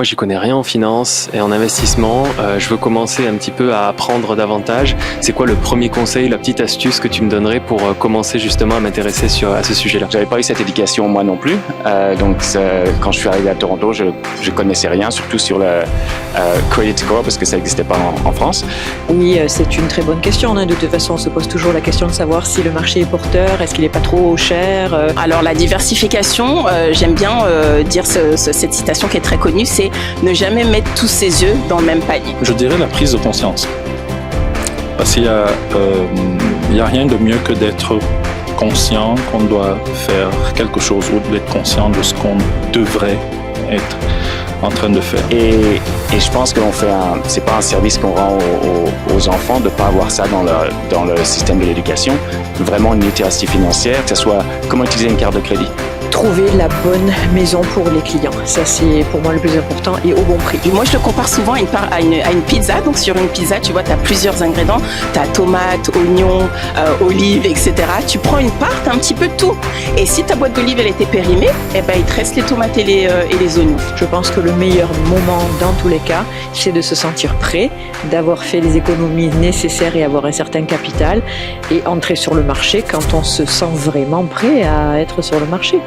Moi, j'y connais rien en finance et en investissement. Je veux commencer un petit peu à apprendre davantage. C'est quoi le premier conseil, la petite astuce que tu me donnerais pour commencer justement à m'intéresser à ce sujet-là? J'avais pas eu cette éducation moi non plus. Quand je suis arrivé à Toronto, je connaissais rien, surtout sur le credit score parce que ça n'existait pas en France. Oui, c'est une très bonne question. De toute façon, on se pose toujours la question de savoir si le marché est porteur, est-ce qu'il n'est pas trop cher. Alors la diversification, j'aime bien dire cette citation qui est très connue, c'est ne jamais mettre tous ses œufs dans le même panier. Je dirais la prise de conscience. Parce qu'il y a rien de mieux que d'être conscient qu'on doit faire quelque chose ou d'être conscient de ce qu'on devrait être en train de faire. Et je pense que c'est pas un service qu'on rend aux enfants de pas avoir ça dans le système de l'éducation. Vraiment une littératie financière, que ce soit comment utiliser une carte de crédit. Trouver la bonne maison pour les clients. Ça, c'est pour moi le plus important et au bon prix. Et moi, je le compare souvent à une pizza. Donc, sur une pizza, tu vois, tu as plusieurs ingrédients. Tu as tomates, oignons, olives, etc. Tu prends une part, tu as un petit peu de tout. Et si ta boîte d'olives, elle était périmée, il te reste les tomates et les oignons. Je pense que le meilleur moment, dans tous les cas, c'est de se sentir prêt, d'avoir fait les économies nécessaires et avoir un certain capital et entrer sur le marché quand on se sent vraiment prêt à être sur le marché.